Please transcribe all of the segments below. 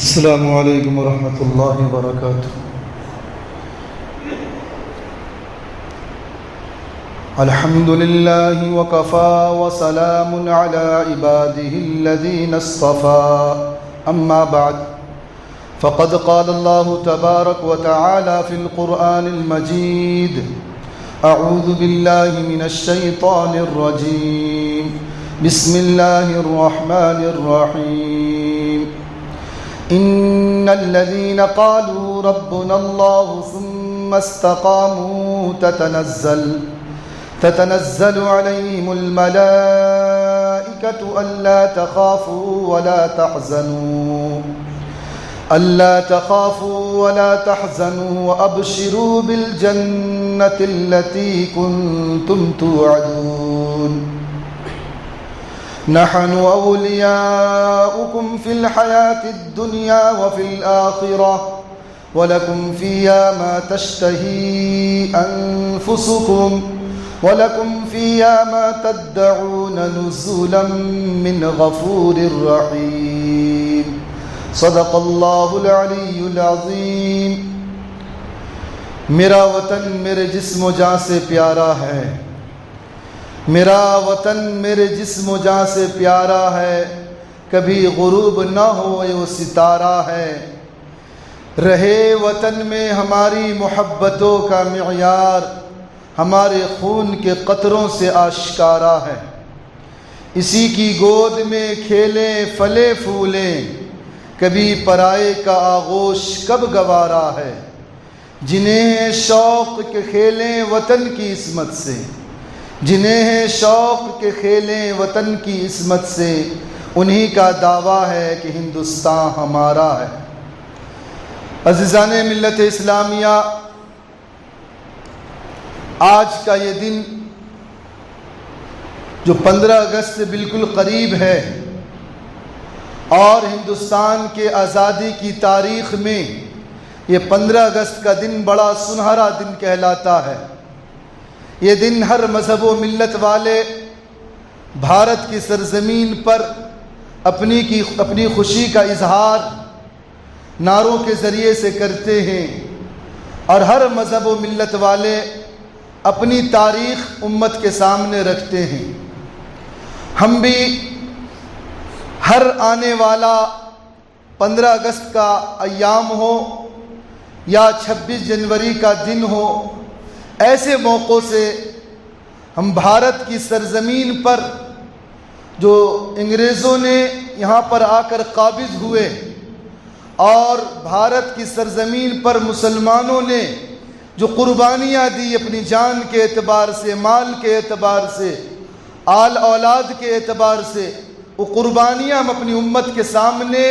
السلام علیکم ورحمۃ اللہ وبرکاتہ۔ الحمد للہ وکفى وسلام علی عباده الذین اصطفى، اما بعد فقد قال اللہ تبارک وتعالی فی القرآن المجید: اعوذ باللہ من الشیطان الرجیم، بسم اللہ الرحمن الرحیم۔ ان الذين قالوا ربنا الله ثم استقاموا تتنزل عليهم الملائكة ألا تخافوا ولا تحزنوا وأبشروا بالجنة التي كنتم توعدون، نحن أولياؤكم في الحياة الدنيا وفي الآخرة ولكم فيها ما تشتهي أنفسكم ولكم فيها ما تدعون، نزلا من غفور رحيم۔ صدق اللہ العلی العظیم۔ میرا وطن میرے جسم و جاں سے پیارا ہے، میرا وطن میرے جسم و جاں سے پیارا ہے، کبھی غروب نہ ہو وہ ستارہ ہے، رہے وطن میں ہماری محبتوں کا معیار ہمارے خون کے قطروں سے آشکارا ہے، اسی کی گود میں کھیلیں پھلے پھولیں، کبھی پرائے کا آغوش کب گوارا ہے، جنہیں ہے شوق کے کھیلیں وطن کی عصمت سے، جنہیں ہے شوق کے کھیلیں وطن کی عصمت سے، انہی کا دعویٰ ہے کہ ہندوستان ہمارا ہے۔ عزیزان ملت اسلامیہ، آج کا یہ دن جو 15 اگست سے بالکل قریب ہے اور ہندوستان کے آزادی کی تاریخ میں یہ 15 اگست کا دن بڑا سنہرا دن کہلاتا ہے۔ یہ دن ہر مذہب و ملت والے بھارت کی سرزمین پر اپنی خوشی کا اظہار نعروں کے ذریعے سے کرتے ہیں، اور ہر مذہب و ملت والے اپنی تاریخ امت کے سامنے رکھتے ہیں۔ ہم بھی ہر آنے والا 15 اگست کا ایام ہو یا 26 جنوری کا دن ہو، ایسے موقعوں سے ہم بھارت کی سرزمین پر جو انگریزوں نے یہاں پر آ کر قابض ہوئے اور بھارت کی سرزمین پر مسلمانوں نے جو قربانیاں دی اپنی جان کے اعتبار سے، مال کے اعتبار سے، آل اولاد کے اعتبار سے، وہ قربانیاں ہم اپنی امت کے سامنے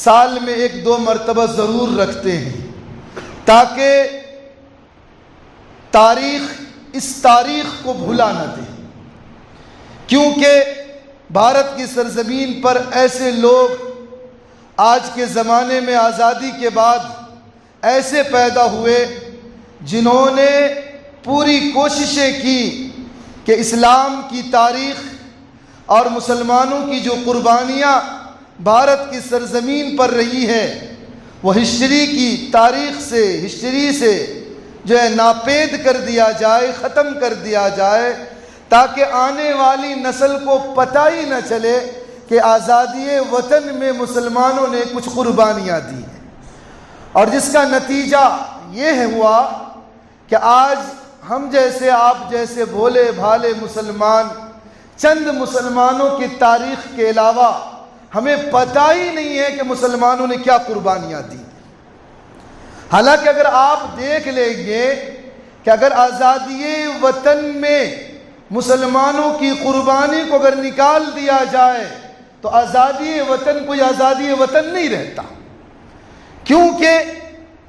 سال میں 1-2 مرتبہ ضرور رکھتے ہیں، تاکہ اس تاریخ کو بھلا نہ دے، کیونکہ بھارت کی سرزمین پر ایسے لوگ آج کے زمانے میں آزادی کے بعد ایسے پیدا ہوئے جنہوں نے پوری کوششیں کی کہ اسلام کی تاریخ اور مسلمانوں کی جو قربانیاں بھارت کی سرزمین پر رہی ہے وہ ہسٹری کی تاریخ سے، ہسٹری سے جو ہے ناپید کر دیا جائے، ختم کر دیا جائے، تاکہ آنے والی نسل کو پتہ ہی نہ چلے کہ آزادی وطن میں مسلمانوں نے کچھ قربانیاں دی ہیں۔ اور جس کا نتیجہ یہ ہوا کہ آج ہم جیسے، آپ جیسے بھولے بھالے مسلمان، چند مسلمانوں کی تاریخ کے علاوہ ہمیں پتہ ہی نہیں ہے کہ مسلمانوں نے کیا قربانیاں دی۔ حالانکہ اگر آپ دیکھ لیں گے کہ اگر آزادی وطن میں مسلمانوں کی قربانی کو اگر نکال دیا جائے تو آزادی وطن کوئی آزادی وطن نہیں رہتا، کیونکہ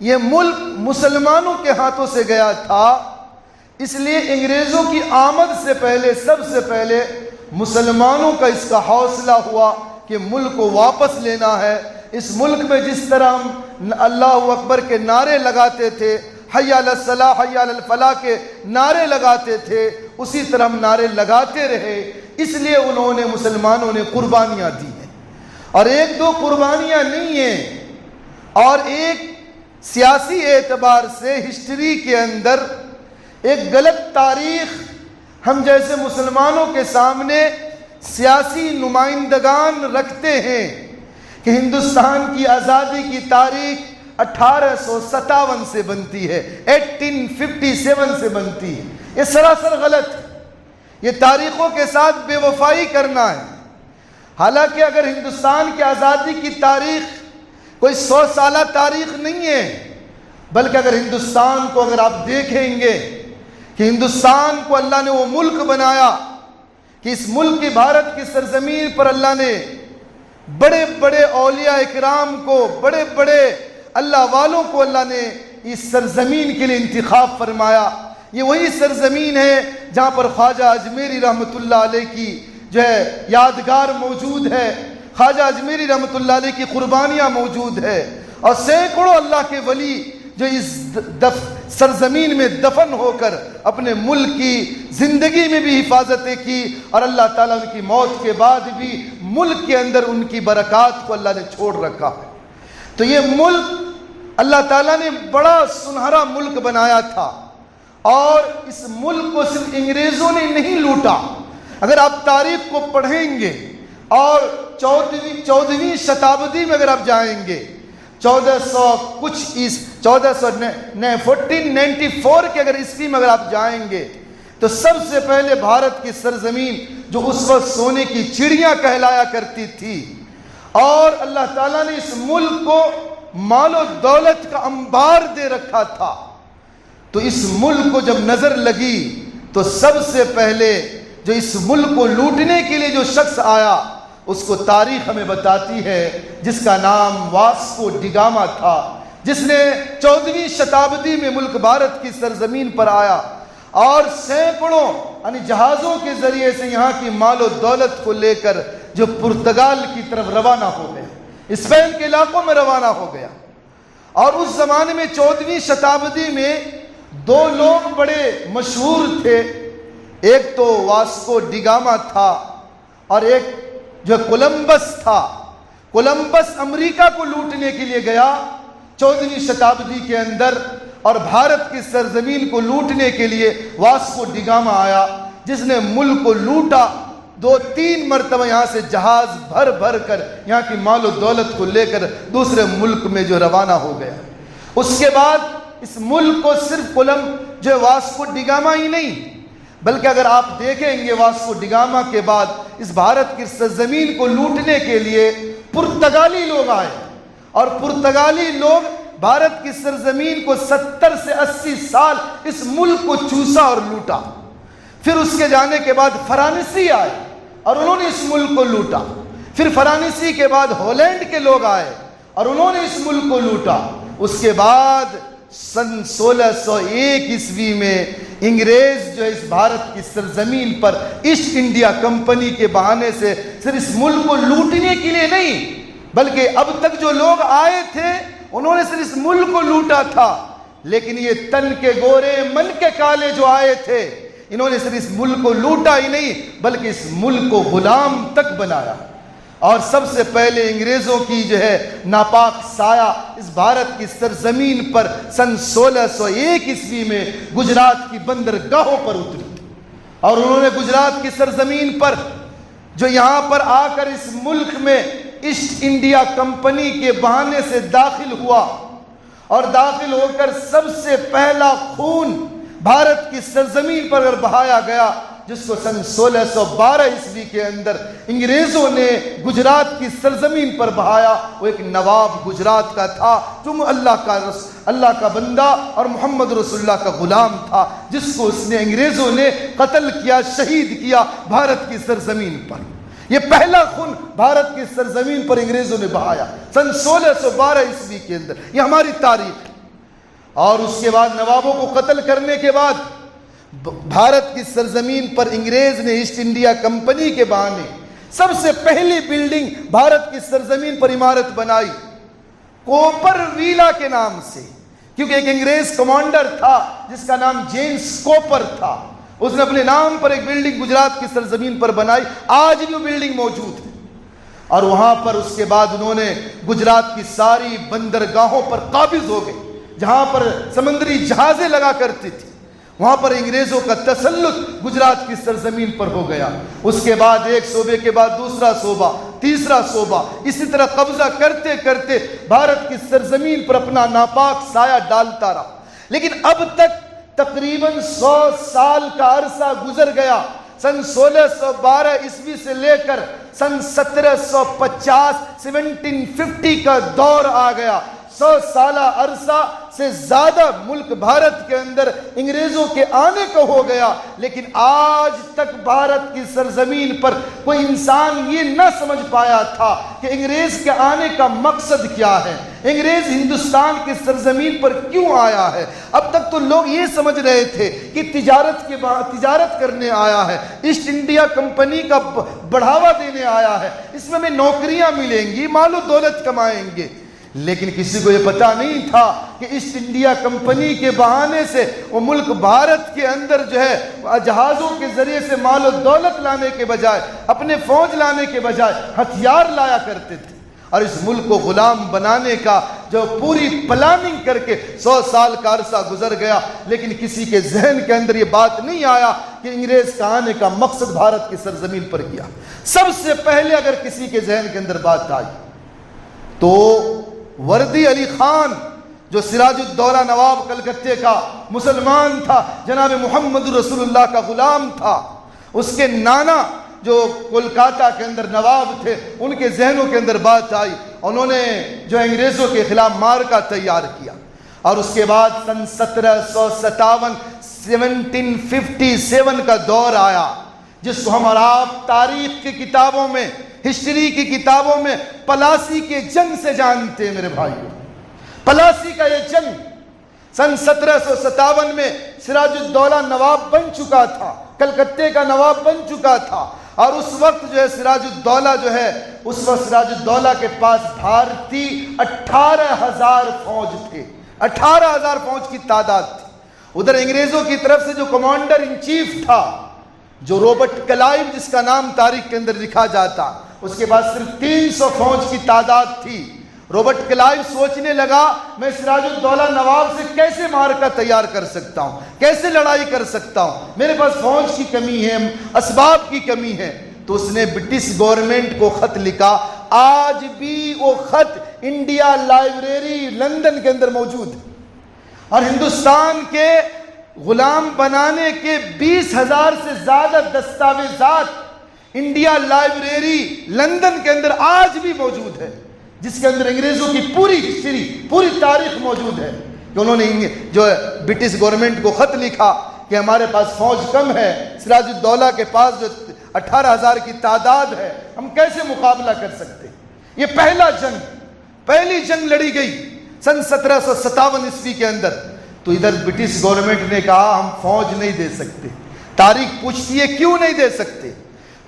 یہ ملک مسلمانوں کے ہاتھوں سے گیا تھا۔ اس لیے انگریزوں کی آمد سے پہلے، سب سے پہلے مسلمانوں کا اس کا حوصلہ ہوا کہ ملک کو واپس لینا ہے۔ اس ملک میں جس طرح ہم اللہ اکبر کے نعرے لگاتے تھے، حی علی الصلاح، حی علی الفلاح کے نعرے لگاتے تھے، اسی طرح ہم نعرے لگاتے رہے، اس لیے انہوں نے، مسلمانوں نے قربانیاں دی ہیں۔ اور ایک دو قربانیاں نہیں ہیں، اور ایک سیاسی اعتبار سے ہسٹری کے اندر ایک غلط تاریخ ہم جیسے مسلمانوں کے سامنے سیاسی نمائندگان رکھتے ہیں کہ ہندوستان کی آزادی کی تاریخ 1857 سے بنتی ہے، 1857 سے بنتی ہے۔ یہ سراسر غلط ہے، یہ تاریخوں کے ساتھ بے وفائی کرنا ہے۔ حالانکہ اگر ہندوستان کی آزادی کی تاریخ کوئی 100 سالہ تاریخ نہیں ہے، بلکہ اگر ہندوستان کو اگر آپ دیکھیں گے کہ ہندوستان کو اللہ نے وہ ملک بنایا کہ اس ملک کی بھارت کی سرزمین پر اللہ نے بڑے بڑے اولیاء اکرام کو، بڑے بڑے اللہ والوں کو اللہ نے اس سرزمین کے لیے انتخاب فرمایا۔ یہ وہی سرزمین ہے جہاں پر خواجہ اجمیری رحمۃ اللہ علیہ کی جو ہے یادگار موجود ہے، خواجہ اجمیری رحمۃ اللہ علیہ کی قربانیاں موجود ہے، اور سینکڑوں اللہ کے ولی جو اس سرزمین میں دفن ہو کر اپنے ملک کی زندگی میں بھی حفاظتیں کی، اور اللہ تعالیٰ ان کی موت کے بعد بھی ملک کے اندر ان کی برکات کو اللہ نے چھوڑ رکھا ہے۔ تو یہ ملک اللہ تعالیٰ نے بڑا سنہرا ملک بنایا تھا، اور اس ملک کو صرف انگریزوں نے نہیں لوٹا۔ اگر آپ تاریخ کو پڑھیں گے اور 14ویں شتابدی میں اگر آپ جائیں گے، 1494 کے اگر عیسوی میں اگر آپ جائیں گے، تو سب سے پہلے بھارت کی سرزمین جو اس وقت سونے کی چڑیاں کہلایا کرتی تھی، اور اللہ تعالیٰ نے اس ملک کو مال و دولت کا انبار دے رکھا تھا، تو اس ملک کو جب نظر لگی تو سب سے پہلے جو اس ملک کو لوٹنے کے لیے جو شخص آیا، اس کو تاریخ ہمیں بتاتی ہے، جس کا نام واسکو ڈی گاما تھا، جس نے 14ویں شتابدی میں ملک بھارت کی سرزمین پر آیا، اور سینکڑوں یعنی جہازوں کے ذریعے سے یہاں کی مال و دولت کو لے کر جو پرتگال کی طرف روانہ ہو گیا، اسپین کے علاقوں میں روانہ ہو گیا۔ اور اس زمانے میں 14ویں شتابدی میں دو لوگ بڑے مشہور تھے، ایک تو واسکو ڈی گاما تھا، اور ایک جو کولمبس تھا۔ کولمبس امریکہ کو لوٹنے کے لیے گیا 14ویں شتابدی کے اندر، اور بھارت کی سرزمین کو لوٹنے کے لیے واسکو ڈی گاما آیا، جس نے ملک کو لوٹا، 2-3 مرتبہ یہاں سے جہاز بھر بھر کر یہاں کی مال و دولت کو لے کر دوسرے ملک میں جو روانہ ہو گیا۔ اس کے بعد اس ملک کو صرف جو واسکو ڈی گاما ہی نہیں، بلکہ اگر آپ دیکھیں گے واسکو ڈی گاما کے بعد اس بھارت کی سرزمین کو لوٹنے کے لیے پرتگالی لوگ آئے، اور پرتگالی لوگ بھارت کی سرزمین کو 70 سے 80 سال اس ملک کو چوسا اور لوٹا۔ پھر اس کے جانے کے بعد فرانسی آئے اور انہوں نے اس ملک کو لوٹا۔ پھر فرانسی کے بعد ہالینڈ کے لوگ آئے اور انہوں نے اس ملک کو لوٹا۔ اس کے بعد سن 1601 عیسوی میں انگریز جو اس بھارت کی سرزمین پر ایسٹ انڈیا کمپنی کے بہانے سے صرف اس ملک کو لوٹنے کے لیے نہیں، بلکہ اب تک جو لوگ آئے تھے انہوں نے صرف اس ملک کو لوٹا تھا، لیکن یہ تن کے گورے من کے کالے جو آئے تھے، انہوں نے صرف اس ملک کو لوٹا ہی نہیں بلکہ اس ملک کو غلام تک بنایا۔ اور سب سے پہلے انگریزوں کی جو ہے ناپاک سایہ اس بھارت کی سرزمین پر سن 1601 عیسوی میں گجرات کی بندرگاہوں پر اتری، اور انہوں نے گجرات کی سرزمین پر جو یہاں پر آ کر اس ملک میں ایسٹ انڈیا کمپنی کے بہانے سے داخل ہوا، اور داخل ہو کر سب سے پہلا خون بھارت کی سرزمین پر بہایا گیا، جس کو سن 1612 عیسوی کے اندر انگریزوں نے گجرات کی سرزمین پر بہایا۔ وہ ایک نواب گجرات کا تھا جو اللہ کا بندہ اور محمد رسول اللہ کا غلام تھا، جس کو اس نے انگریزوں نے قتل کیا، شہید کیا بھارت کی سرزمین پر۔ یہ پہلا خون بھارت کی سرزمین پر انگریزوں نے بہایا سن 1612 عیسوی کے اندر۔ یہ ہماری تاریخ ہے۔ اور اس کے بعد نوابوں کو قتل کرنے کے بعد بھارت کی سرزمین پر انگریز نے ایسٹ انڈیا کمپنی کے بہانے سب سے پہلی بلڈنگ بھارت کی سرزمین پر عمارت بنائی کوپر ویلا کے نام سے، کیونکہ ایک انگریز کمانڈر تھا جس کا نام جیمز کوپر تھا، اس نے اپنے نام پر ایک بلڈنگ گجرات کی سرزمین پر بنائی۔ آج بھی وہ بلڈنگ موجود ہے۔ اور وہاں پر اس کے بعد انہوں نے گجرات کی ساری بندرگاہوں پر قابض ہو گئے، جہاں پر سمندری جہازیں لگا کرتی تھی، وہاں پر انگریزوں کا تسلط گجرات کی سرزمین پر ہو گیا۔ اس کے بعد ایک صوبے کے بعد دوسرا صوبہ، تیسرا صوبہ، اسی طرح قبضہ کرتے کرتے بھارت کی سرزمین پر اپنا ناپاک سایہ ڈالتا رہا۔ لیکن اب تک تقریباً 100 سال کا عرصہ گزر گیا۔ سن 1612 عیسوی سے لے کر سن 1750 کا دور آ گیا۔ 100 سالہ عرصہ سے زیادہ ملک بھارت کے اندر انگریزوں کے آنے کو ہو گیا، لیکن آج تک بھارت کی سرزمین پر کوئی انسان یہ نہ سمجھ پایا تھا کہ انگریز کے آنے کا مقصد کیا ہے، انگریز ہندوستان کی سرزمین پر کیوں آیا ہے۔ اب تک تو لوگ یہ سمجھ رہے تھے کہ تجارت کرنے آیا ہے، ایسٹ انڈیا کمپنی کا بڑھاوا دینے آیا ہے، اس میں ہمیں نوکریاں ملیں گی، مال و دولت کمائیں گے۔ لیکن کسی کو یہ پتا نہیں تھا کہ ایسٹ انڈیا کمپنی کے بہانے سے وہ ملک بھارت کے اندر جو ہے جہازوں کے ذریعے سے مال و دولت لانے کے بجائے، اپنے فوج لانے کے بجائے ہتھیار لایا کرتے تھے، اور اس ملک کو غلام بنانے کا جو پوری پلاننگ کر کے 100 سال کا عرصہ گزر گیا، لیکن کسی کے ذہن کے اندر یہ بات نہیں آیا کہ انگریز کا آنے کا مقصد بھارت کی سرزمین پر کیا۔ سب سے پہلے اگر کسی کے ذہن کے اندر بات آئی تو وردی علی خان، جو سراج الدولہ نواب کلکتے کا مسلمان تھا، جناب محمد رسول اللہ کا غلام تھا، اس کے نانا جو کولکاتہ کے اندر نواب تھے، ان کے ذہنوں کے اندر بات آئی، انہوں نے جو انگریزوں کے خلاف معرکہ تیار کیا، اور اس کے بعد سن 1757 کا دور آیا، جس کو ہم اور آپ تاریخ کی کتابوں میں، ہسٹری کی کتابوں میں پلاسی کے جنگ سے جانتے ہیں۔ میرے بھائیوں، پلاسی کا یہ جنگ سن 1757 میں سراج الدولہ نواب بن چکا تھا، کلکتے کا نواب بن چکا تھا، اور اس وقت جو ہے سراج الدولہ جو ہے، اس وقت سراج الدولہ کے پاس بھارتی 18,000 فوج تھے، 18,000 فوج کی تعداد تھی۔ ادھر انگریزوں کی طرف سے جو کمانڈر ان چیف تھا، جو رابرٹ کلائیو جس کا نام تاریخ کے اندر لکھا جاتا، اس کے بعد صرف 300 فوج کی تعداد تھی۔ رابرٹ کلائیو سوچنے لگا میں سراج الدولہ نواب سے کیسے معرکہ تیار کر سکتا ہوں، کیسے لڑائی کر سکتا ہوں، میرے پاس فوج کی کمی ہے، اسباب کی کمی ہے۔ تو اس نے برٹش گورنمنٹ کو خط لکھا، آج بھی وہ خط انڈیا لائبریری لندن کے اندر موجود ہے، اور ہندوستان کے غلام بنانے کے 20,000 سے زیادہ دستاویزات انڈیا لائبریری لندن کے اندر آج بھی موجود ہے، جس کے اندر انگریزوں کی پوری ہسٹری، پوری تاریخ موجود ہے، کہ انہوں نے جو برٹش گورنمنٹ کو خط لکھا کہ ہمارے پاس فوج کم ہے، سراج الدولہ کے پاس جو 18,000 کی تعداد ہے، ہم کیسے مقابلہ کر سکتے۔ یہ پہلی جنگ لڑی گئی سن 1757 عیسوی کے اندر۔ تو ادھر برٹش گورنمنٹ نے کہا ہم فوج نہیں دے سکتے۔ تاریخ پوچھتی ہے کیوں نہیں دے سکتے،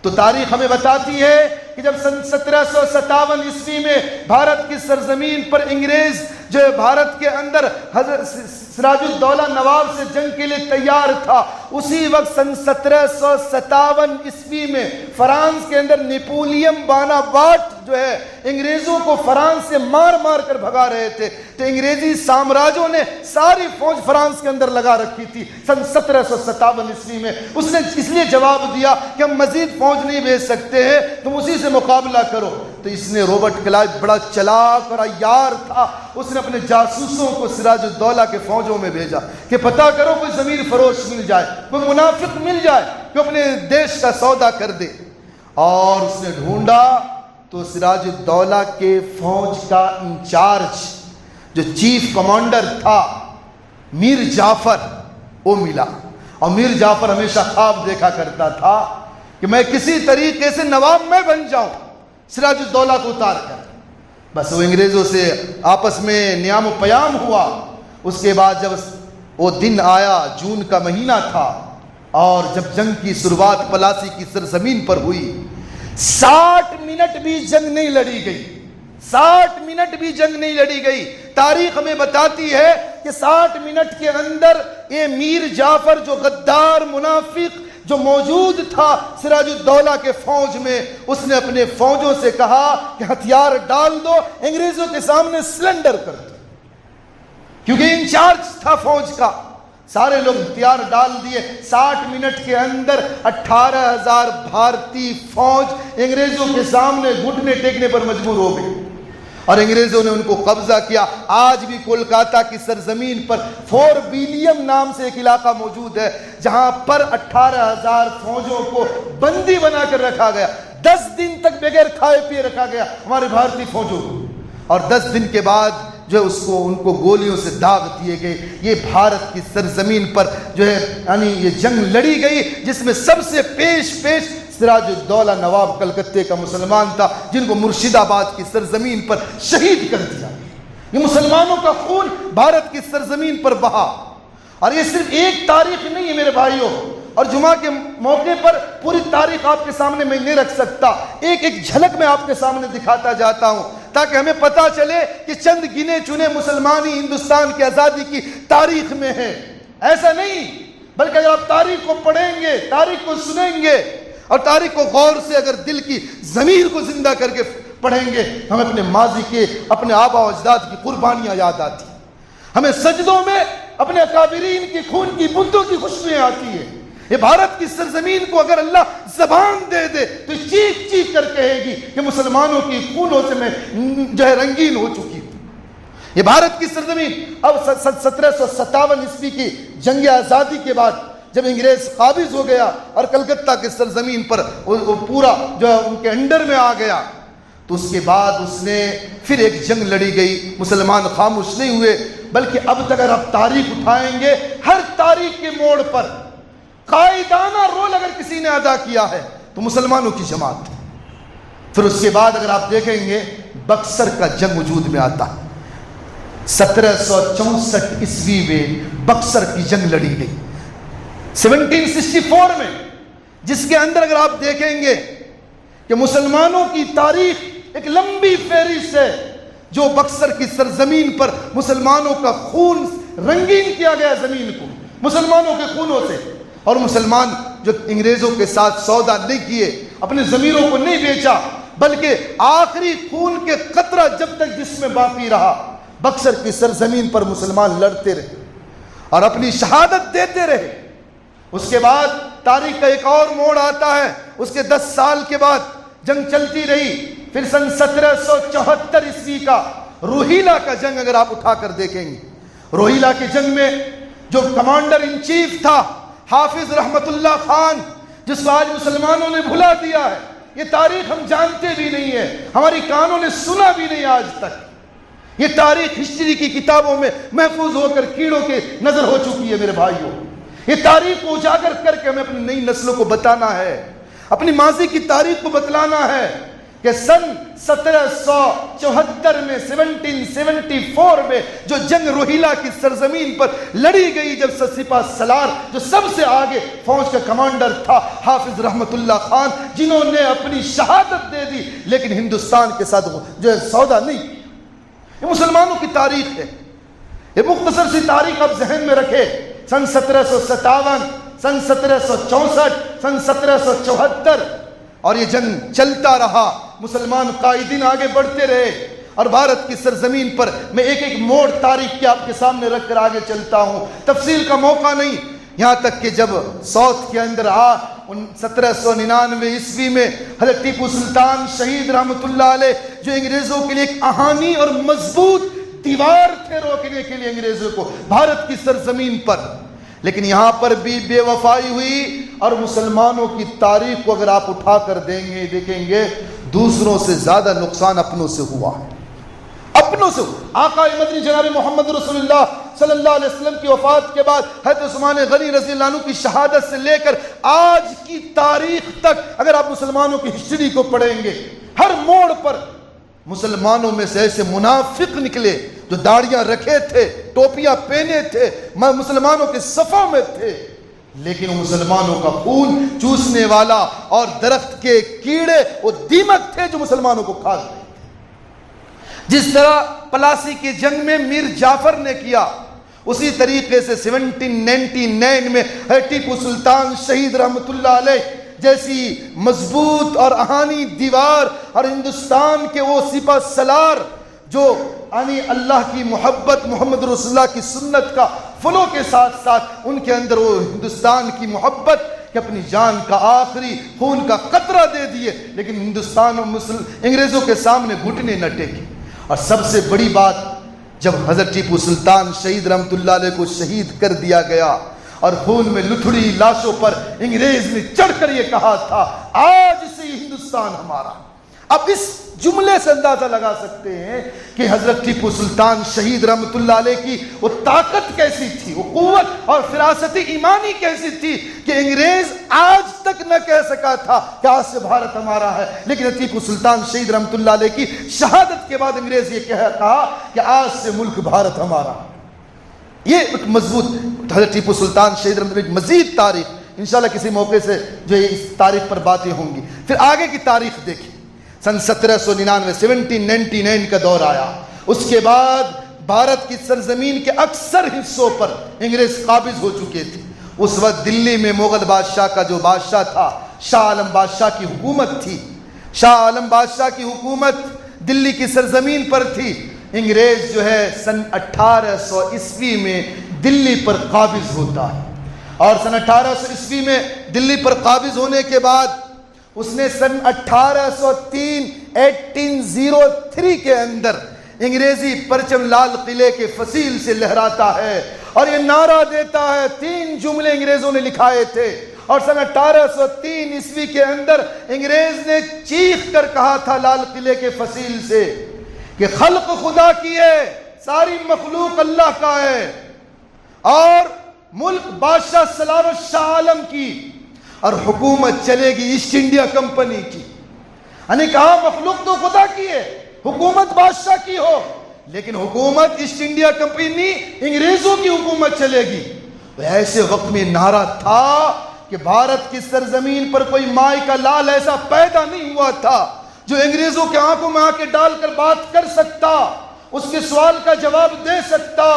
تو تاریخ ہمیں بتاتی ہے کہ جب سن 1757 عیسوی میں بھارت کی سرزمین پر انگریز جو بھارت کے اندر حضرت سراج الدولہ نواب سے جنگ کے لیے تیار تھا، اسی وقت سن 1757 عیسوی میں فرانس کے اندر نیپولیم باناپارٹ جو ہے انگریزوں کو فرانس سے مار مار کر بھگا رہے تھے، تو انگریزی سامراجوں نے ساری فوج فرانس کے اندر لگا رکھی تھی سن 1757 عیسوی میں۔ اس نے اس لیے جواب دیا کہ ہم مزید فوج نہیں بھیج سکتے ہیں، تم اسی سے مقابلہ کرو۔ تو اس نے رابرٹ کلائیو بڑا چلاک اور عیار تھا، اس نے اپنے جاسوسوں کو سراج الدولہ کے فوجوں میں بھیجا کہ پتہ کرو کوئی ضمیر فروش مل جائے، کوئی منافق مل جائے کہ اپنے دیش کا سودا کر دے۔ اور اس نے ڈھونڈا تو سراج الدولہ کے فوج کا انچارج جو چیف کمانڈر تھا میر جعفر، وہ ملا، اور میر جعفر ہمیشہ خواب دیکھا کرتا تھا کہ میں کسی طریقے سے نواب میں بن جاؤں سراج الدولہ کو اتار کر۔ بس وہ انگریزوں سے آپس میں نیام و پیام ہوا۔ اس کے بعد جب وہ دن آیا، جون کا مہینہ تھا، اور جب جنگ کی شروعات پلاسی کی سرزمین پر ہوئی، 60 منٹ بھی جنگ نہیں لڑی گئی، 60 منٹ بھی جنگ نہیں لڑی گئی۔ تاریخ ہمیں بتاتی ہے کہ 60 منٹ کے اندر یہ میر جعفر جو غدار منافق جو موجود تھا سراج الدولہ کے فوج میں، اس نے اپنے فوجوں سے کہا کہ ہتھیار ڈال دو، انگریزوں کے سامنے سلنڈر کر دو، کیونکہ انچارج تھا فوج کا۔ سارے لوگ ہتھیار ڈال دیے۔ 60 منٹ کے اندر 18,000 بھارتی فوج انگریزوں کے سامنے گھٹنے ٹیکنے پر مجبور ہو گئی اور انگریزوں نے ان کو قبضہ کیا۔ آج بھی کولکاتہ کی سرزمین پر فور ویلیم نام سے ایک علاقہ موجود ہے جہاں پر 18,000 فوجوں کو بندی بنا کر رکھا گیا۔ 10 دن تک بغیر کھائے پیے رکھا گیا ہمارے بھارتی فوجوں کو، اور 10 دن کے بعد جو ان کو گولیوں سے داغ دیے گئے۔ یہ بھارت کی سرزمین پر جو ہے یعنی یہ جنگ لڑی گئی جس میں سب سے پیش سراج الدولہ نواب کلکتے کا مسلمان تھا، جن کو مرشد آباد کی سرزمین پر شہید کر دیا۔ یہ مسلمانوں کا خون بھارت کی سرزمین پر بہا، اور یہ صرف ایک تاریخ نہیں ہے میرے بھائیوں، اور جمعہ کے موقع پر پوری تاریخ آپ کے سامنے میں نہیں رکھ سکتا، ایک ایک جھلک میں آپ کے سامنے دکھاتا جاتا ہوں تاکہ ہمیں پتا چلے کہ چند گنے چنے مسلمانی ہندوستان کی آزادی کی تاریخ میں ہے۔ ایسا نہیں، بلکہ اگر آپ تاریخ کو پڑھیں گے، تاریخ کو سنیں گے اور تاریخ کو غور سے اگر دل کی ضمیر کو زندہ کر کے پڑھیں گے، ہمیں اپنے ماضی کے اپنے آبا و اجداد کی قربانیاں یاد آتی ہیں، ہمیں سجدوں میں اپنے اکابرین کی خون کی بوندوں کی خوشبوئیں آتی ہیں۔ یہ بھارت کی سرزمین کو اگر اللہ زبان دے دے تو چیخ چیخ کر کہے گی کہ مسلمانوں کی خونوں سے میں جو ہے رنگین ہو چکی ہوں۔ یہ بھارت کی سرزمین اب 1757 عیسوی کی جنگ آزادی کے بعد جب انگریز قابض ہو گیا اور کلکتہ کی سرزمین پر وہ پورا جو ہے ان کے انڈر میں آ گیا، تو اس کے بعد اس نے پھر ایک جنگ لڑی گئی۔ مسلمان خاموش نہیں ہوئے، بلکہ اب تک اگر آپ تاریخ اٹھائیں گے، ہر تاریخ کے موڑ پر قائدانہ رول اگر کسی نے ادا کیا ہے تو مسلمانوں کی جماعت۔ پھر اس کے بعد اگر آپ دیکھیں گے بکسر کا جنگ وجود میں آتا ہے۔ 1764 عیسوی میں بکسر کی جنگ لڑی گئی 1764 میں، جس کے اندر اگر آپ دیکھیں گے کہ مسلمانوں کی تاریخ ایک لمبی فہرست ہے، جو بکسر کی سرزمین پر مسلمانوں کا خون رنگین کیا گیا زمین کو مسلمانوں کے خونوں سے، اور مسلمان جو انگریزوں کے ساتھ سودا نہیں کیے، اپنے ضمیروں کو نہیں بیچا، بلکہ آخری خون کے قطرہ جب تک جسم میں باقی رہا، بکسر کی سرزمین پر مسلمان لڑتے رہے اور اپنی شہادت دیتے رہے۔ اس کے بعد تاریخ کا ایک اور موڑ آتا ہے، اس کے 10 سال کے بعد جنگ چلتی رہی۔ پھر سن 1774 عیسوی کا روہیلا کا جنگ اگر آپ اٹھا کر دیکھیں گے، روہیلا کی جنگ میں جو کمانڈر ان چیف تھا حافظ رحمت اللہ خان، جس کو آج مسلمانوں نے بھلا دیا ہے، یہ تاریخ ہم جانتے بھی نہیں ہے، ہماری کانوں نے سنا بھی نہیں آج تک۔ یہ تاریخ ہسٹری کی کتابوں میں محفوظ ہو کر کیڑوں کے نظر ہو چکی ہے میرے بھائیوں۔ یہ تاریخ کو اجاگر کر کے ہمیں اپنی نئی نسلوں کو بتانا ہے، اپنی ماضی کی تاریخ کو بتلانا ہے کہ سن 1774 میں 1774 میں جو جنگ روہیلا کی سرزمین پر لڑی گئی، جب سپہ سالار جو سب سے آگے فوج کا کمانڈر تھا حافظ رحمت اللہ خان، جنہوں نے اپنی شہادت دے دی لیکن ہندوستان کے ساتھ جو ہے سودا نہیں کیا۔ یہ مسلمانوں کی تاریخ ہے، یہ مختصر سی تاریخ آپ ذہن میں رکھے۔ سن 1757، سن 1764، سن 1774، اور یہ جنگ چلتا رہا، مسلمان قائدین آگے بڑھتے رہے، اور بھارت کی سرزمین پر میں ایک ایک موڑ تاریخ کے آپ کے سامنے رکھ کر آگے چلتا ہوں، تفصیل کا موقع نہیں، یہاں تک کہ جب ساؤتھ کے اندر 1799 عیسوی میں حضرت ٹیپو سلطان شہید رحمت اللہ علیہ، جو انگریزوں کے لیے ایک اہانی اور مضبوط دیوار تھے روکنے کے لیے انگریزوں کو بھارت کی سرزمین پر، لیکن یہاں پر بھی بے وفائی ہوئی، اور مسلمانوں کی تاریخ کو اگر آپ اٹھا کر دیکھیں گے دوسروں سے زیادہ نقصان اپنوں سے ہوا ہے، اپنوں سے۔ آقا مدنی جناب محمد رسول اللہ صلی اللہ علیہ وسلم کی وفات کے بعد حضرت عثمان غنی رضی اللہ عنہ کی شہادت سے لے کر آج کی تاریخ تک اگر آپ مسلمانوں کی ہسٹری کو پڑھیں گے، ہر موڑ پر مسلمانوں میں سے ایسے منافق نکلے جو داڑیاں رکھے تھے، ٹوپیاں پہنے تھے، مسلمانوں کے صفوں میں تھے، لیکن مسلمانوں کا خون چوسنے والا اور درخت کے کیڑے وہ دیمک تھے جو مسلمانوں کو کھا گئے۔ جس طرح پلاسی کی جنگ میں میر جعفر نے کیا، اسی طریقے سے 1799 میں ٹیپو سلطان شہید رحمۃ اللہ علیہ جیسی مضبوط اور اہانی دیوار اور ہندوستان کے وہ سپہ سالار جو یعنی اللہ کی محبت، محمد رسول اللہ کی سنت کا فلو کے ساتھ ساتھ ان کے اندر وہ ہندوستان کی محبت کہ اپنی جان کا آخری خون کا قطرہ دے دیے، لیکن ہندوستان اور انگریزوں کے سامنے گھٹنے نہ ٹیکے۔ اور سب سے بڑی بات، جب حضرت ٹیپو سلطان شہید رحمۃ اللہ علیہ کو شہید کر دیا گیا اور خون میں لتھڑی لاشوں پر انگریز نے چڑھ کر یہ کہا تھا آج سے یہ ہندوستان ہمارا۔ اب اس جملے سے اندازہ لگا سکتے ہیں کہ حضرت ٹیپو سلطان شہید رحمۃ اللہ علیہ کی وہ طاقت کیسی تھی، وہ قوت اور فراست ایمانی کیسی تھی کہ انگریز آج تک نہ کہہ سکا تھا کہ آج سے بھارت ہمارا ہے، لیکن ٹیپو سلطان شہید رحمۃ اللہ علیہ کی شہادت کے بعد انگریز یہ کہا کہ آج سے ملک بھارت ہمارا۔ یہ ایک مضبوط حضرت ٹیپو سلطان شہید رحمۃ اللہ علیہ کی مزید تاریخ انشاءاللہ کسی موقع سے جو اس تاریخ پر باتیں ہوں گی۔ پھر آگے کی تاریخ دیکھیں، سن 1799 کا دور آیا، اس کے بعد بھارت کی سرزمین کے اکثر حصوں پر انگریز قابض ہو چکے تھے۔ اس وقت دلی میں مغل بادشاہ کا جو بادشاہ تھا، شاہ عالم بادشاہ کی حکومت تھی۔ شاہ عالم بادشاہ کی حکومت دلی کی سرزمین پر تھی۔ انگریز جو ہے سن 1800 عیسوی میں دلی پر قابض ہوتا ہے، اور سن 1800 عیسوی میں دلی پر قابض ہونے کے بعد اس نے سن 1803 کے اندر انگریزی پرچم لال قلعے کے فصیل سے لہراتا ہے اور یہ نعرہ دیتا ہے، 3 جملے انگریزوں نے لکھائے تھے، اور سن 1803 عیسوی کے اندر انگریز نے چیخ کر کہا تھا لال قلعے کے فصیل سے کہ خلق خدا کی ہے، ساری مخلوق اللہ کا ہے، اور ملک بادشاہ سلطان شاہ عالم کی، اور حکومت چلے گی ایسٹ انڈیا کمپنی کی۔ یعنی کہا مخلوق تو خدا کی ہے، حکومت بادشاہ کی ہو، لیکن حکومت ایسٹ انڈیا کمپنی انگریزوں کی حکومت چلے گی۔ ایسے وقت میں نعرہ تھا کہ بھارت کی سرزمین پر کوئی مائی کا لال ایسا پیدا نہیں ہوا تھا جو انگریزوں کے آنکھوں میں آنکھیں ڈال کر بات کر سکتا، اس کے سوال کا جواب دے سکتا۔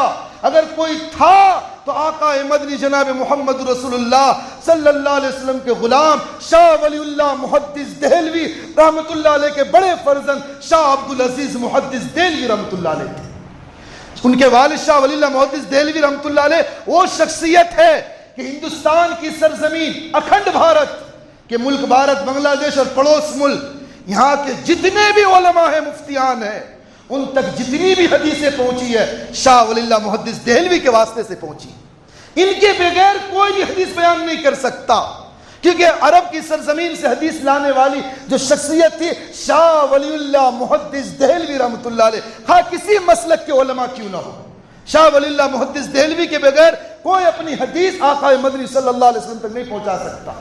اگر کوئی تھا تو آقا مدنی جناب محمد رسول اللہ صلی اللہ علیہ وسلم کے غلام شاہ ولی اللہ محدث دہلوی رحمت اللہ علیہ کے بڑے فرزند شاہ عبدالعزیز محدث دہلوی رحمت اللہ علیہ تھے۔ ان کے والد شاہ ولی اللہ محدث دہلوی رحمت اللہ علیہ وہ شخصیت ہے کہ ہندوستان کی سرزمین اکھنڈ بھارت کے ملک بھارت، بنگلہ دیش اور پڑوس ملک، یہاں کے جتنے بھی علماء ہیں، مفتیان ہیں، ان تک جتنی بھی حدیثیں پہنچی ہے شاہ ولی اللہ محدث دہلوی کے واسطے سے پہنچی۔ ان کے بغیر کوئی بھی حدیث بیان نہیں کر سکتا، کیونکہ عرب کی سرزمین سے حدیث لانے والی جو شخصیت تھی شاہ ولی اللہ محدث دہلوی رحمت اللہ علیہ، ہاں کسی مسلک کے علماء کیوں نہ ہو، شاہ ولی اللہ محدث دہلوی کے بغیر کوئی اپنی حدیث آقا مدنی صلی اللہ علیہ وسلم تک نہیں پہنچا سکتا۔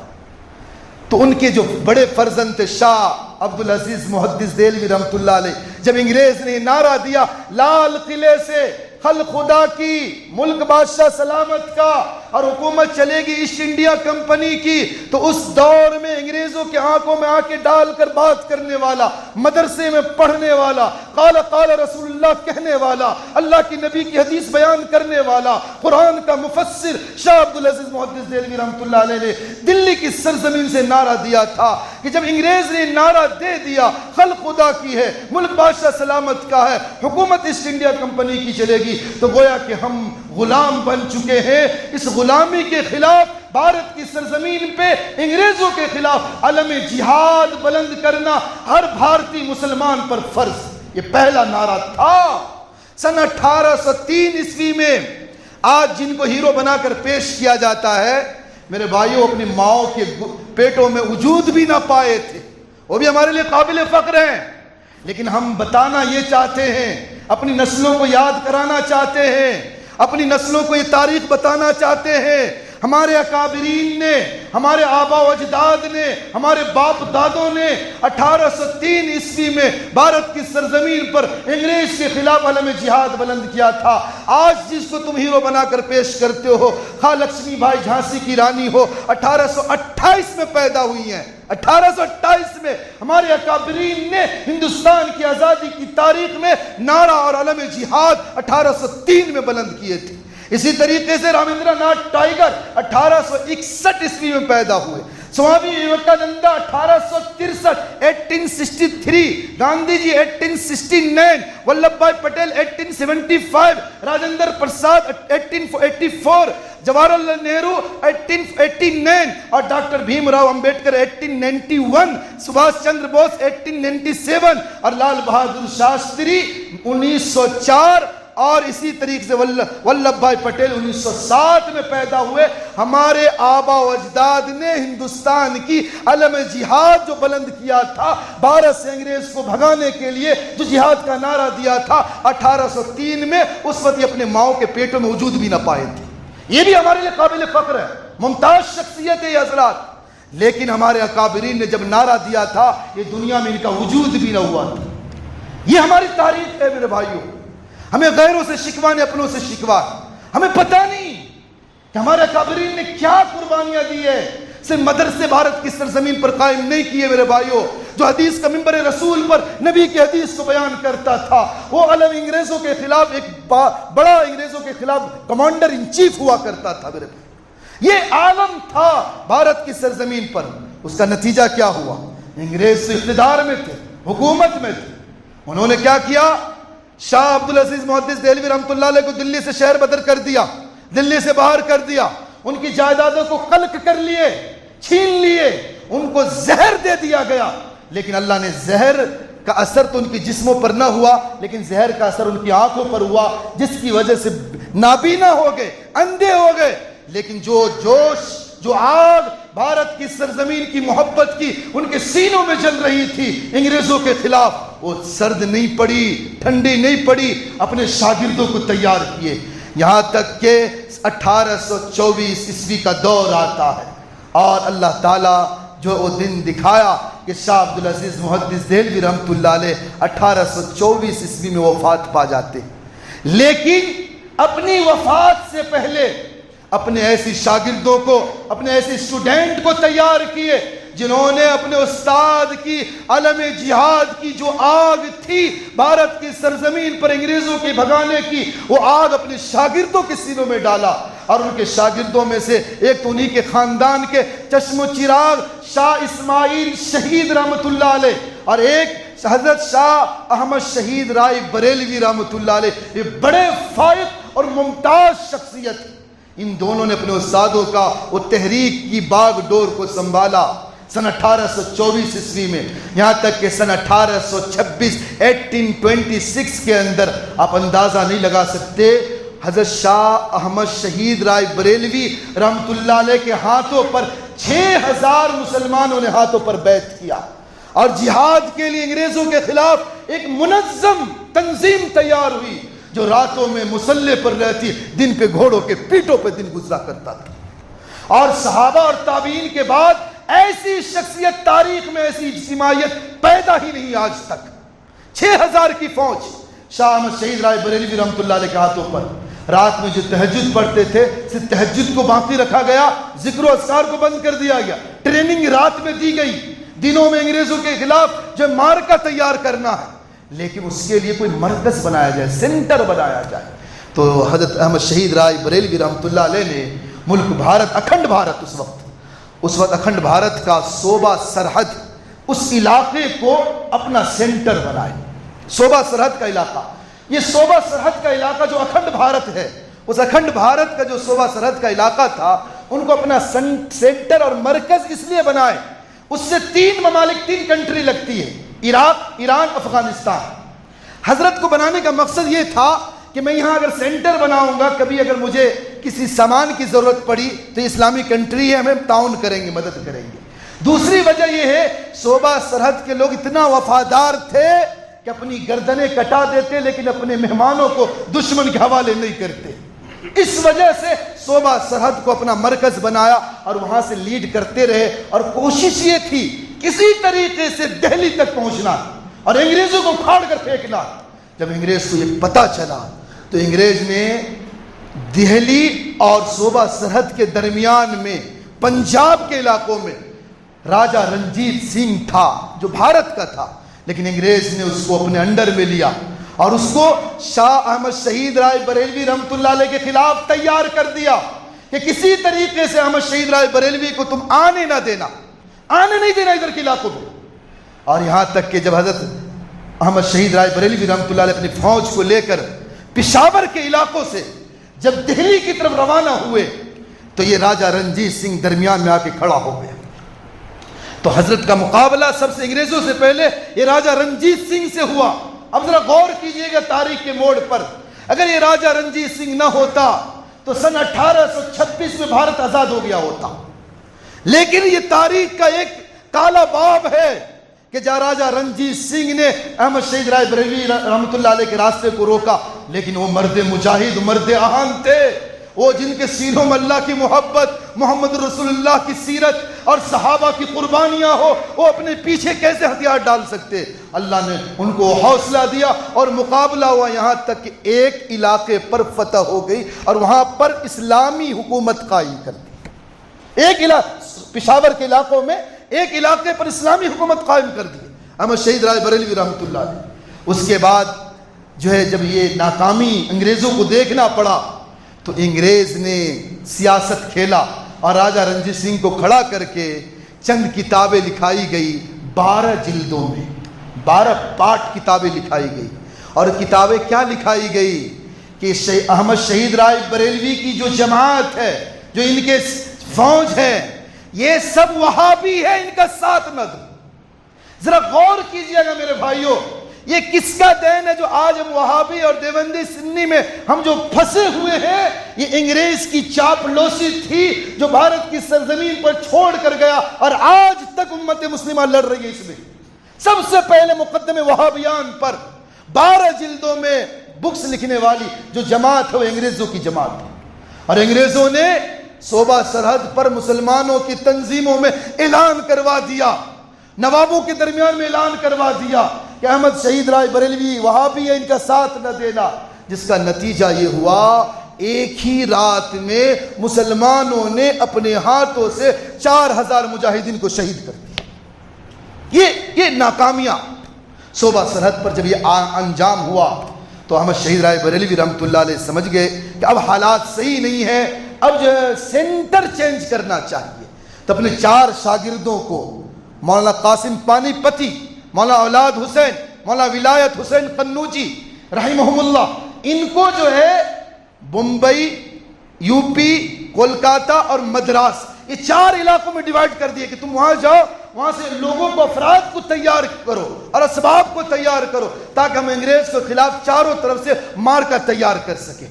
تو ان کے جو بڑے فرزند تھے شاہ عبدالعزیز محدث دہلوی رحمت اللہ علیہ، جب انگریز نے نعرہ دیا لال قلعے سے خلق خدا کی، ملک بادشاہ سلامت کا، اور حکومت چلے گی ایسٹ انڈیا کمپنی کی، تو اس دور میں انگریزوں کے آنکھوں میں آنکھیں ڈال کر بات کرنے والا، مدرسے میں پڑھنے والا، قال قال رسول اللہ کہنے والا، اللہ کی نبی کی حدیث بیان کرنے والا، قرآن کا مفسر شاہ عبدالعزیز محدث دہلوی رحمت اللہ علیہ نے دلی کی سرزمین سے نعرہ دیا تھا کہ جب انگریز نے نعرہ دے دیا خلق خدا کی ہے، ملک بادشاہ سلامت کا ہے، حکومت ایسٹ انڈیا کمپنی کی چلے گی، تو گویا کہ ہم غلام بن چکے ہیں۔ اس غلامی کے خلاف بھارت کی سرزمین پہ انگریزوں کے خلاف علم جہاد بلند کرنا ہر بھارتی مسلمان پر فرض، یہ پہلا نعرہ تھا۔ سن 1803 عیسوی میں آج جن کو ہیرو بنا کر پیش کیا جاتا ہے، میرے بھائیوں اپنی ماؤں کے پیٹوں میں وجود بھی نہ پائے تھے، وہ بھی ہمارے لیے قابل فخر ہیں، لیکن ہم بتانا یہ چاہتے ہیں، اپنی نسلوں کو یاد کرانا چاہتے ہیں، اپنی نسلوں کو یہ تاریخ بتانا چاہتے ہیں۔ ہمارے اکابرین نے، ہمارے آبا و اجداد نے، ہمارے باپ دادوں نے 1803 عیسوی میں بھارت کی سرزمین پر انگریز کے خلاف علم جہاد بلند کیا تھا۔ آج جس کو تم ہیرو بنا کر پیش کرتے ہو، خواہ لکشمی بائی جھانسی کی رانی ہو، 1828 میں پیدا ہوئی ہیں، 1828 میں ہمارے اکابرین نے ہندوستان کی آزادی کی تاریخ میں نعرہ اور علم جہاد 1803 میں بلند کیے تھے۔ اسی طریقے سے رامندرا ناتھ ٹائیگر 1861 عیسوی میں پیدا ہوئے، سوامی وویکانندا 1863 1863، گاندھی جی 1869، ولبھ بھائی پٹیل 1875، راجندر پرساد 1884، جواہر لال نہرو 1889 اور ڈاکٹر بھیم راؤ امبیڈکر 1891، سبھاش چندر بوس 1897 اور لال بہادر شاستری 1904، اور اسی طریقے سے ولبھ بھائی پٹیل 1907 میں پیدا ہوئے۔ ہمارے آبا و اجداد نے ہندوستان کی علم جہاد جو بلند کیا تھا، بھارت سے انگریز کو بھگانے کے لیے جو جہاد کا نعرہ دیا تھا 1803 میں، اس وقت یہ اپنے ماؤں کے پیٹوں میں وجود بھی نہ پائے تھے۔ یہ بھی ہمارے لیے قابل فخر ہے، ممتاز شخصیت ہے یہ حضرات، لیکن ہمارے اکابرین نے جب نعرہ دیا تھا یہ دنیا میں ان کا وجود بھی نہ ہوا تھا۔ یہ ہماری تاریخ ہے میرے بھائیوں، ہمیں غیروں سے شکوا نے اپنوں سے شکوا، ہمیں پتہ نہیں کہ ہمارے اکابرین نے کیا قربانیاں دی ہے، صرف مدرسے بھارت کی سرزمین پر قائم نہیں کیے میرے بھائیوں۔ جو حدیث کا ممبر رسول پر نبی کی حدیث کو بیان کرتا تھا، وہ علم انگریزوں کے خلاف ایک بڑا انگریزوں کے خلاف کمانڈر ان چیف ہوا کرتا تھا میرے بھائی۔ یہ عالم تھا بھارت کی سرزمین پر، اس کا نتیجہ کیا ہوا؟ انگریز سے اقتدار میں تھے، حکومت میں تھے، انہوں نے کیا کیا؟ شاہ عبدالعزیز محدث دہلوی رحمۃ اللہ علیہ کو دلی سے شہر بدر کر دیا، دلی سے باہر کر دیا، ان کی جائیدادوں کو قلق کر لیے، چھین لیے، ان کو زہر دے دیا گیا۔ لیکن اللہ نے زہر کا اثر تو ان کی جسموں پر نہ ہوا، لیکن زہر کا اثر ان کی آنکھوں پر ہوا، جس کی وجہ سے نابینا ہو گئے، اندھے ہو گئے۔ لیکن جو جوش، جو آگ بھارت کی سرزمین کی محبت کی ان کے سینوں میں جل رہی تھی انگریزوں کے خلاف، وہ سرد نہیں پڑی، ٹھنڈی نہیں پڑی، اپنے شاگردوں کو تیار کیے، یہاں تک کہ 1824 عیسوی کا دور آتا ہے اور اللہ تعالیٰ جو وہ دن دکھایا کہ شاہ عبدالعزیز محدث دہلوی رحمۃ اللہ علیہ 1824 عیسوی میں وفات پا جاتے، لیکن اپنی وفات سے پہلے اپنے ایسی شاگردوں کو، اپنے ایسی اسٹوڈنٹ کو تیار کیے جنہوں نے اپنے استاد کی علم جہاد کی جو آگ تھی بھارت کی سرزمین پر انگریزوں کی بھگانے کی، وہ آگ اپنے شاگردوں کے سینوں میں ڈالا، اور ان کے شاگردوں میں سے ایک تو انہی کے خاندان کے چشم و چراغ شاہ اسماعیل شہید رحمۃ اللہ علیہ، اور ایک حضرت شاہ احمد شہید رائے بریلوی رحمۃ اللہ علیہ، یہ بڑے فائق اور ممتاز شخصیت۔ ان دونوں نے اپنے استادوں کا وہ تحریک کی باغ ڈور کو سنبھالا سن 1824 عیسوی میں، یہاں تک کہ سن 1826 کے اندر آپ اندازہ نہیں لگا سکتے، حضرت شاہ احمد شہید رائے بریلوی رحمۃ اللہ علیہ کے ہاتھوں پر 6000 مسلمانوں نے ہاتھوں پر بیعت کیا، اور جہاد کے لیے انگریزوں کے خلاف ایک منظم تنظیم تیار ہوئی جو راتوں میں مسلح پر رہتی، دن پہ گھوڑوں کے پیٹوں پہ دن گزرا کرتا تھا۔ اور صحابہ اور تابعین کے بعد ایسی شخصیت تاریخ میں ایسی اجتماعیت پیدا ہی نہیں آج تک۔ 6000 کی فوج شاہ احمد شہید رائے بریلوی رحمۃ اللہ علیہ کے ہاتھوں پر، رات میں جو تہجد پڑھتے تھے صرف تہجد کو باقی رکھا گیا، ذکر و اذکار کو بند کر دیا گیا، ٹریننگ رات میں دی گئی، دنوں میں انگریزوں کے خلاف جو مارکا تیار کرنا ہے، لیکن اس کے لیے کوئی مرکز بنایا جائے، سینٹر بنایا جائے۔ تو حضرت احمد شہید رائے بریلوی رحمۃ اللہ علیہ نے ملک بھارت، اکھنڈ بھارت، اس وقت اکھنڈ بھارت کا صوبہ سرحد، اس علاقے کو اپنا سینٹر بنائے۔ صوبہ سرحد کا علاقہ، یہ صوبہ سرحد کا علاقہ جو اکھنڈ بھارت ہے، اس اکھنڈ بھارت کا جو صوبہ سرحد کا علاقہ تھا، ان کو اپنا سینٹر اور مرکز اس لیے بنائے۔ اس سے 3 ممالک، 3 کنٹری لگتی ہے، عراق، ایران، افغانستان۔ حضرت کو بنانے کا مقصد یہ تھا کہ میں یہاں اگر سینٹر بناؤں گا، کبھی اگر مجھے کسی سامان کی ضرورت پڑی تو اسلامی کنٹری ہے، ہمیں تعاون کریں گے، مدد کریں گے۔ دوسری وجہ یہ ہے صوبہ سرحد کے لوگ اتنا وفادار تھے کہ اپنی گردنیں کٹا دیتے لیکن اپنے مہمانوں کو دشمن کے حوالے نہیں کرتے۔ اس وجہ سے صوبہ سرحد کو اپنا مرکز بنایا اور وہاں سے لیڈ کرتے رہے، اور کوشش یہ تھی کسی طریقے سے دہلی تک پہنچنا اور انگریزوں کو کھاڑ کر پھینکنا۔ جب انگریز کو یہ پتہ چلا تو انگریز نے دہلی اور صوبہ سرحد کے درمیان میں پنجاب کے علاقوں میں راجہ رنجیت سنگھ تھا جو بھارت کا تھا، لیکن انگریز نے اس کو اپنے انڈر میں لیا اور اس کو شاہ احمد شہید رائے بریلوی رحمۃ اللہ علیہ کے خلاف تیار کر دیا کہ کسی طریقے سے احمد شہید رائے بریلوی کو تم آنے نہ دینا، آنے نہیں دینا ادھر کے علاقوں میں۔ اور یہاں تک کہ جب حضرت احمد شہید رائے بریلوی رحمۃ اللہ علیہ اپنی فوج کو لے کر پشاور کے علاقوں سے جب دہلی کی طرف روانہ ہوئے تو یہ راجہ رنجیت سنگھ درمیان میں آ کے کھڑا ہو گیا۔ تو حضرت کا مقابلہ سب سے انگریزوں سے پہلے یہ راجہ رنجیت سنگھ سے ہوا۔ اب ذرا غور کیجئے گا تاریخ کے موڑ پر، اگر یہ راجہ رنجیت سنگھ نہ ہوتا تو سن 1826 میں بھارت آزاد ہو گیا ہوتا۔ لیکن یہ تاریخ کا ایک کالا باب ہے کہ جہاں راجہ رنجیت سنگھ نے احمد شہید رائے بریلوی رحمۃ اللہ علیہ کے راستے کو روکا، لیکن وہ مرد مجاہد، مرد آہن تھے، وہ جن کے سینوں میں اللہ کی محبت، محمد رسول اللہ کی سیرت اور صحابہ کی قربانیاں ہو، وہ اپنے پیچھے کیسے ہتھیار ڈال سکتے؟ اللہ نے ان کو حوصلہ دیا اور مقابلہ ہوا، یہاں تک کہ ایک علاقے پر فتح ہو گئی اور وہاں پر اسلامی حکومت قائم کر دی۔ ایک پشاور کے علاقوں میں ایک علاقے پر اسلامی حکومت قائم کر دی احمد شہید رائے بریلوی رحمۃ اللہ علیہ۔ اس کے بعد جو ہے جب یہ ناکامی انگریزوں کو دیکھنا پڑا تو انگریز نے سیاست کھیلا اور راجہ رنجیت سنگھ کو کھڑا کر کے چند کتابیں لکھائی گئی، 12 جلدوں میں 12 پارٹ کتابیں لکھائی گئی۔ اور کتابیں کیا لکھائی گئی کہ احمد شہید رائے بریلوی کی جو جماعت ہے، جو ان کے فوج ہے، یہ سب وہابی ہے، ان کا ساتھ نہ دو۔ ذرا غور کیجئے گا میرے بھائیوں، یہ کس کا دین ہے جو آج ہم وہابی اور دیوبندی سنی میں ہم جو پھنسے ہوئے ہیں؟ یہ انگریز کی چاپلوسی تھی جو بھارت کی سرزمین پر چھوڑ کر گیا اور آج تک امت مسلمہ لڑ رہی ہے اس میں۔ سب سے پہلے مقدمے وہابیان پر 12 جلدوں میں بکس لکھنے والی جو جماعت ہے وہ انگریزوں کی جماعت ہے، اور انگریزوں نے صوبہ سرحد پر مسلمانوں کی تنظیموں میں اعلان کروا دیا، نوابوں کے درمیان میں اعلان کروا دیا کہ احمد شہید رائے بریلوی وہابی ہے، ان کا ساتھ نہ دینا، جس کا نتیجہ یہ ہوا ایک ہی رات میں مسلمانوں نے اپنے ہاتھوں سے 4000 مجاہدین کو شہید کر دیا۔ یہ ناکامیاں صوبہ سرحد پر جب یہ انجام ہوا تو احمد شہید رائے بریلوی رحمۃ اللہ علیہ سمجھ گئے کہ اب حالات صحیح نہیں ہے، اب جو ہے سینٹر چینج کرنا چاہیے۔ تو اپنے 4 شاگردوں کو مولانا قاسم پانی پتی، مولانا اولاد حسین، مولانا ولایت حسین قنوجی رحمہم اللہ، ان کو جو ہے بمبئی، یو پی، کولکاتہ اور مدراس، یہ 4 علاقوں میں ڈیوائیڈ کر دیے کہ تم وہاں جاؤ، وہاں سے لوگوں کو، افراد کو تیار کرو اور اسباب کو تیار کرو تاکہ ہم انگریز کے خلاف چاروں طرف سے مارکا تیار کر سکیں۔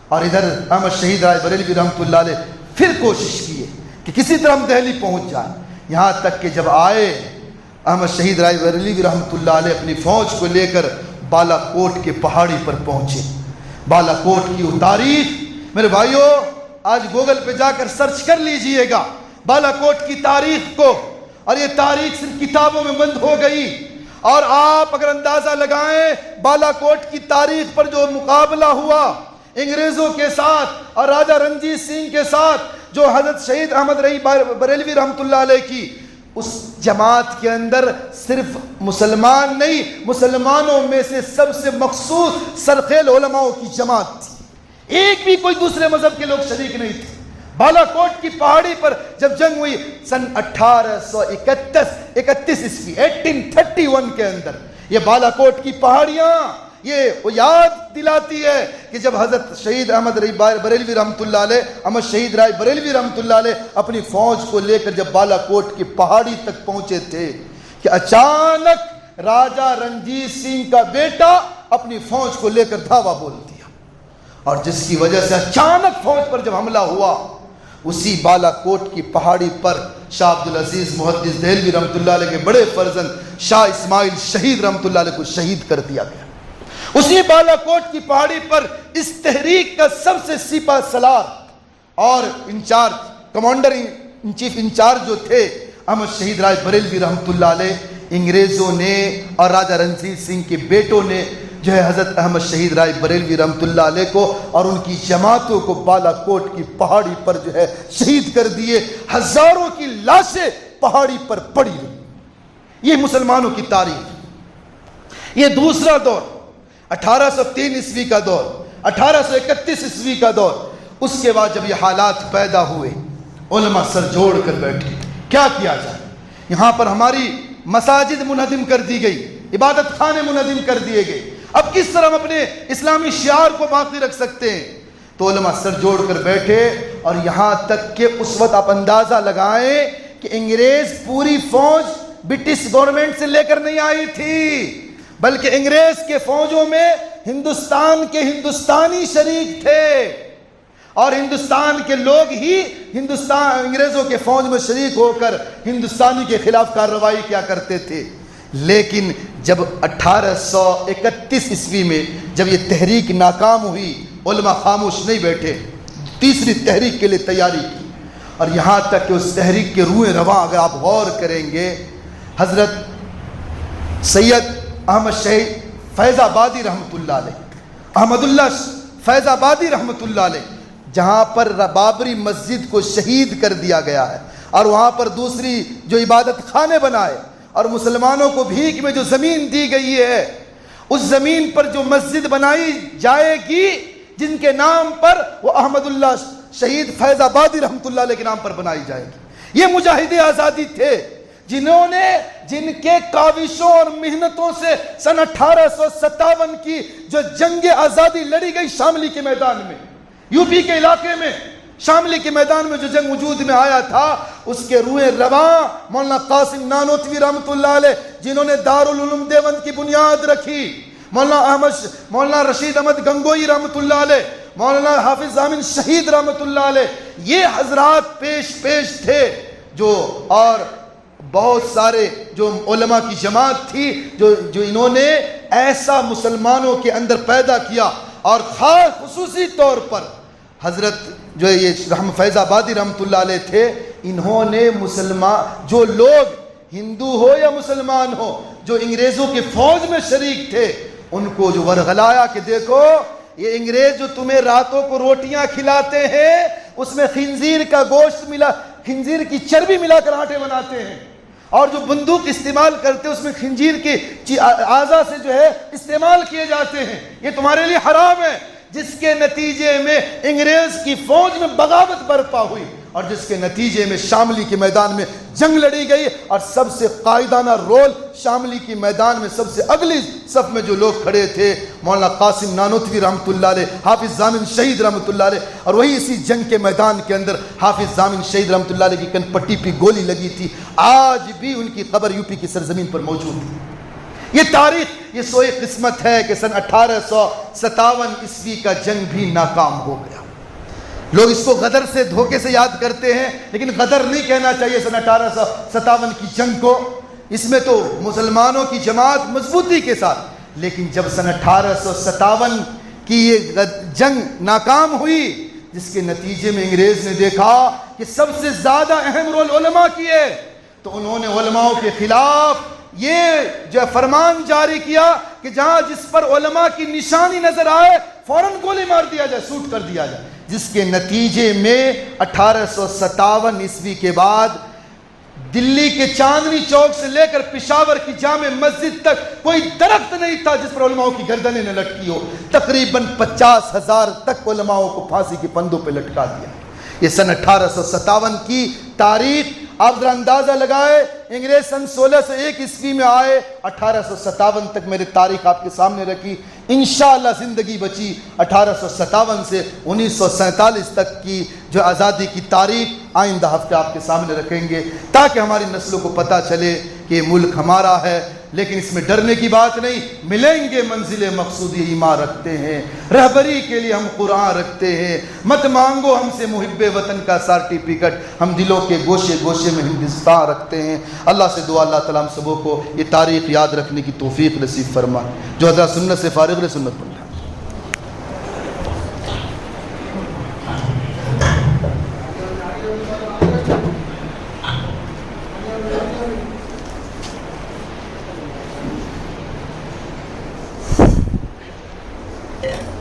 اور ادھر احمد شہید رائے بریلوی رحمۃ اللہ علیہ پھر کوشش کیے کہ کسی طرح ہم دہلی پہنچ جائیں، یہاں تک کہ جب آئے احمد شہید رائے بریلوی رحمۃ اللہ علیہ اپنی فوج کو لے کر بالا کوٹ کے پہاڑی پر پہنچے۔ بالا کوٹ کی وہ تاریخ میرے بھائیوں آج گوگل پہ جا کر سرچ کر لیجئے گا بالا کوٹ کی تاریخ کو، اور یہ تاریخ صرف کتابوں میں بند ہو گئی۔ اور آپ اگر اندازہ لگائیں بالا کوٹ کی تاریخ پر جو مقابلہ ہوا انگریزوں کے ساتھ اور راجہ رنجیت سنگھ کے ساتھ، جو حضرت شہید احمد رئی بریلوی رحمۃ اللہ علیہ کی، اس جماعت کے اندر صرف مسلمان نہیں، مسلمانوں میں سے سب سے مخصوص سرخیل علماءوں کی جماعت تھی، ایک بھی کوئی دوسرے مذہب کے لوگ شریک نہیں تھے۔ بالا کوٹ کی پہاڑی پر جب جنگ ہوئی سن 1831 عیسوی 1831 کے اندر، یہ بالا کوٹ کی پہاڑیاں یہ وہ یاد دلاتی ہے کہ جب حضرت شہید احمد رئی بریلوی رحمۃ اللہ علیہ، احمد شہید رائے بریلوی رحمۃ اللہ علیہ اپنی فوج کو لے کر جب بالا کوٹ کی پہاڑی تک پہنچے تھے کہ اچانک راجہ رنجیت سنگھ کا بیٹا اپنی فوج کو لے کر دھاوا بول دیا، اور جس کی وجہ سے اچانک فوج پر جب حملہ ہوا، اسی بالا کوٹ کی پہاڑی پر شاہ عبدالعزیز محدث دہلوی رحمۃ اللہ علیہ کے بڑے فرزند شاہ اسماعیل شہید رحمۃ اللہ علیہ کو شہید کر دیا گیا۔ اسی بالا کوٹ کی پہاڑی پر اس تحریک کا سب سے سپہ سالار اور incharge, commander in chief incharge جو تھے احمد شہید رائے بریلوی رحمۃ اللہ علیہ، انگریزوں نے اور راجہ رنجیت سنگھ کے بیٹوں نے جو ہے حضرت احمد شہید رائے بریلوی رحمۃ اللہ علیہ کو اور ان کی جماعتوں کو بالا کوٹ کی پہاڑی پر جو ہے شہید کر دیے۔ ہزاروں کی لاشیں پہاڑی پر پڑی رہی۔ یہ مسلمانوں کی تاریخ۔ یہ دوسرا دور 1803 عیسوی کا دور، 1831 عیسوی کا دور، اس کے بعد جب یہ حالات پیدا ہوئے، علماء سر جوڑ کر بیٹھے کیا کیا جائے۔ یہاں پر ہماری مساجد منہدم کر دی گئی، عبادت خانے منہدم کر دیے گئے، اب کس طرح ہم اپنے اسلامی شعار کو باقی رکھ سکتے ہیں؟ تو علماء سر جوڑ کر بیٹھے، اور یہاں تک کہ اس وقت آپ اندازہ لگائیں کہ انگریز پوری فوج برٹش گورنمنٹ سے لے کر نہیں آئی تھی، بلکہ انگریز کے فوجوں میں ہندوستان کے ہندوستانی شریک تھے، اور ہندوستان کے لوگ ہی انگریزوں کے فوج میں شریک ہو کر ہندوستانی کے خلاف کارروائی کیا کرتے تھے۔ لیکن جب 1831 عیسوی میں جب یہ تحریک ناکام ہوئی، علماء خاموش نہیں بیٹھے، تیسری تحریک کے لیے تیاری کی، اور یہاں تک کہ اس تحریک کے روئیں رواں اگر آپ غور کریں گے، حضرت سید احمد شہید فیض آبادی رحمۃ اللہ علیہ، احمد اللہ فیض آبادی رحمۃ اللہ علیہ، جہاں پر بابری مسجد کو شہید کر دیا گیا ہے، اور وہاں پر دوسری جو عبادت خانے بنائے، اور مسلمانوں کو بھیک میں جو زمین دی گئی ہے، اس زمین پر جو مسجد بنائی جائے گی جن کے نام پر، وہ احمد اللہ شہید فیض آبادی رحمۃ اللہ علیہ کے نام پر بنائی جائے گی۔ یہ مجاہد آزادی تھے جنہوں نے جن کے کاوشوں اور محنتوں سے سن 1857 کی جو جنگ آزادی لڑی گئی شاملی کے میدان میں، یو پی کے علاقے میں شاملی کے میدان میں جو جنگ وجود میں آیا تھا، اس کے روئیں رواں مولانا قاسم نانوتوی رحمۃ اللہ علیہ، جنہوں نے دارالعلوم دیوبند کی بنیاد رکھی، مولانا رشید احمد گنگوئی رحمۃ اللہ علیہ، مولانا حافظ ضامن شہید رحمۃ اللہ علیہ، یہ حضرات پیش تھے جو، اور بہت سارے جو علماء کی جماعت تھی جو انہوں نے ایسا مسلمانوں کے اندر پیدا کیا، اور خاص خصوصی طور پر حضرت جو یہ فیض آبادی رحمۃ اللہ علیہ تھے، انہوں نے مسلمان جو لوگ ہندو ہو یا مسلمان ہو جو انگریزوں کے فوج میں شریک تھے، ان کو جو ورغلایا کہ دیکھو یہ انگریز جو تمہیں راتوں کو روٹیاں کھلاتے ہیں اس میں خنزیر کا گوشت ملا، خنزیر کی چربی ملا کر آٹے بناتے ہیں، اور جو بندوق استعمال کرتے ہیں اس میں خنزیر کے اعضاء سے جو ہے استعمال کیے جاتے ہیں، یہ تمہارے لیے حرام ہے، جس کے نتیجے میں انگریز کی فوج میں بغاوت برپا ہوئی، اور جس کے نتیجے میں شاملی کے میدان میں جنگ لڑی گئی، اور سب سے قائدانہ رول شاملی کے میدان میں سب سے اگلی صف میں جو لوگ کھڑے تھے، مولانا قاسم نانوتوی رحمۃ اللہ علیہ، حافظ ضامن شہید رحمۃ اللہ علیہ، اور وہی اسی جنگ کے میدان کے اندر حافظ ضامن شہید رحمۃ اللہ علیہ کی کن پٹی پہ گولی لگی تھی، آج بھی ان کی قبر یو پی کی سرزمین پر موجود ہے۔ یہ تاریخ، یہ سوئے قسمت ہے کہ سن 1857 عیسوی کا جنگ بھی ناکام ہو گیا۔ لوگ اس کو غدر سے دھوکے سے یاد کرتے ہیں، لیکن غدر نہیں کہنا چاہیے سن 1857 کی جنگ کو، اس میں تو مسلمانوں کی جماعت مضبوطی کے ساتھ، لیکن جب سن 1857 کی یہ جنگ ناکام ہوئی، جس کے نتیجے میں انگریز نے دیکھا کہ سب سے زیادہ اہم رول علماء کی ہے، تو انہوں نے علماء کے خلاف یہ جو فرمان جاری کیا کہ جہاں جس پر علماء کی نشانی نظر آئے فوراً گولی مار دیا جائے، سوٹ کر دیا جائے، جس کے نتیجے میں 1857 عیسوی کے بعد دلی کے چاندنی چوک سے لے کر پشاور کی جامع مسجد تک کوئی درخت نہیں تھا جس پر علماء کی گردنیں نہ لٹکی ہو، تقریباً 50,000 تک علماء کو پھانسی کے پندوں پہ لٹکا دیا۔ یہ سن 1857 کی تاریخ آپ ذرا اندازہ لگائے، انگریز سن 1601 عیسوی میں آئے، 1857 تک میرے تاریخ آپ کے سامنے رکھی، انشاءاللہ زندگی بچی 1857 سے 1947 تک کی جو آزادی کی تاریخ آئندہ ہفتے آپ کے سامنے رکھیں گے، تاکہ ہماری نسلوں کو پتہ چلے کہ یہ ملک ہمارا ہے، لیکن اس میں ڈرنے کی بات نہیں، ملیں گے منزل مقصودی ایمان رکھتے ہیں، رہبری کے لیے ہم قرآن رکھتے ہیں، مت مانگو ہم سے محب وطن کا سرٹیفکیٹ، ہم دلوں کے گوشے گوشے میں ہندوستان رکھتے ہیں۔ اللہ سے دعا اللہ تعالیٰ ہم سبوں کو یہ تاریخ یاد رکھنے کی توفیق نصیب فرما، جو حضرات سنت سے فارغ رہے سنت پڑھ Yeah.